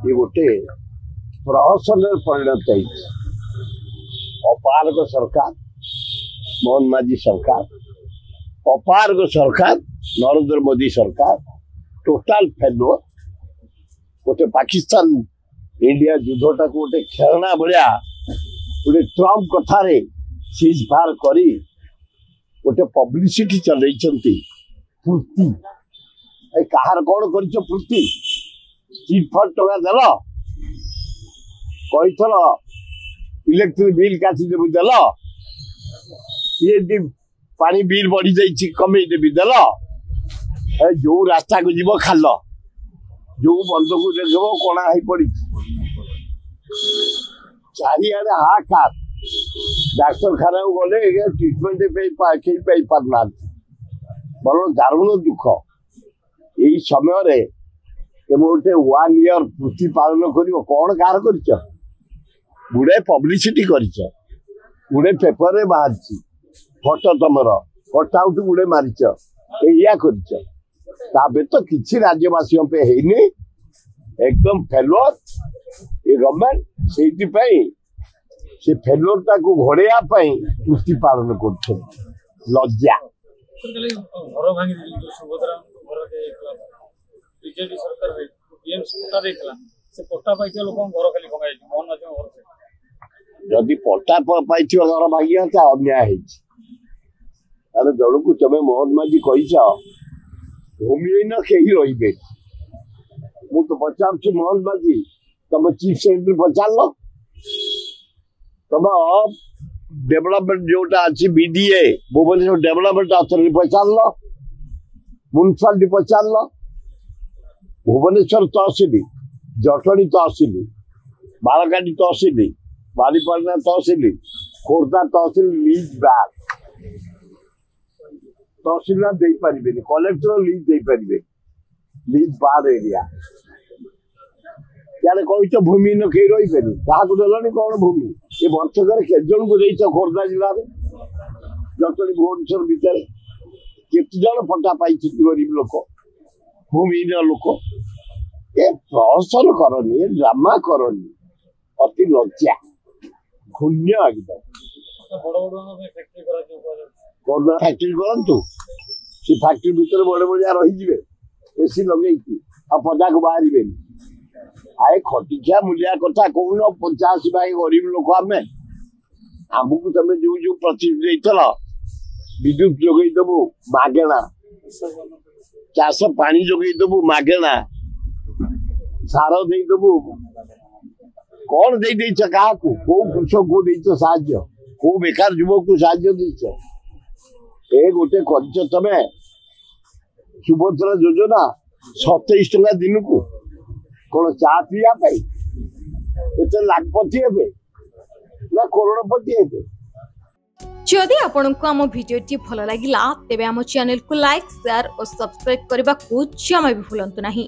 ये गोटे प्रहसन परिणत है। अपारग सरकार मोहन माझी सरकार, अपारग सरकार नरेंद्र मोदी सरकार, टोटाल फेलो गोटे पाकिस्तान इंडिया युद्धटा को गोटे खेलना भाया गोटे ट्रम्प कथार सीज फायर करी गोटे पब्लिसिटी चलती पूर्ति कहार कौन कर पूर्ति चिट फट टका देल कहीथल इलेक्ट्रिक बिल काटिदेवी देल पीएचडी पानी बिल बढ़ी जाइए कमेदेवी देल जो रास्ता को जीव खाल जो बंद को देख कणा हो पड़ी चारिआडे हाहाकार डाक्तरखाना गले ट्रिटमेंट पारना बल दारुण दुख यही समय गोटे 1 ईयर पूर्ति पालन कर कौन कार कर गुड़े पब्लिसिटी कर गुड़े पेपर रे बाहर फोटो तुम कटआउट गुड़े मारिच या कर तो किसी राज्यवासियों पे है एकदम फेलोर ये गवर्नमेंट से फेलोरटा को घोड़ाया पूर्ति पालन कर लज्जा बीजेपी सरकार रे टीएमसी कोटा देखला से कोटा पाइथियो लोक घर खाली भंगाई मोहन माझी घर से जदि पट्टा पाइथियो घर भागिया ता अन्याय है अरे जणकु तमे मोहन माझी कहिछ भूमिहीन केही रहिबे मु तो पचार छी मोहन माझी तम चीफ सेक्रेटरी पचार लो तम डेवलपमेंट जोटा अछि बीडीए भुवनेश्वर डेवलपमेंट अथॉरिटी पचार लो म्युनिसिपालिटी पचार लो भुवनेश्वर तहसिल जटणी तहसिल बालकाटी तहसिल बालीपाटना तहसिल खोर्धा तहसिल लीज बैक तहसिलदार दे पारे कलेक्टर लीज दे पारे लीज बार एरिया यार कही भूमिहीन कई रही क्या देनी कौन भूमि ये वर्षक केत जन को देच खोर्धा जिले में जटणी भुवनेश्वर भितर केत जन पट्टा पाई गरीब लोक भूमिहीन लोक ये प्रहसन करनी ड्रामा करनी अति लज्जा घृण्य एकदम फैक्ट्री करतु से फैक्ट्री भीतर बड़े बड़िया रही एसी लगे पदा को बाहर आए खटिया मूलिया कथा कौन 85 भाई गरीब लोक आम आमको तुम जो जो प्रतिश्रुति देल विद्युत जोगेदेबू मागेणा चाष पानी जोगेदेबू मागेणा सार देदेबू कौन दे क्या कौ कृषक को देच साहाय्य कौ बेकार युवक को साहाय्य देच ए गोटे कर तमें सुभद्रा योजना 27 टका दिन को कौन चा पीवा एत लाखपति हे ना करोड़पति हे। जदि आपंक आम भिडी भल लगा तेब आम चैनल को लाइक शेयर और सब्सक्राइब करने को जमा भी भूलु नहीं।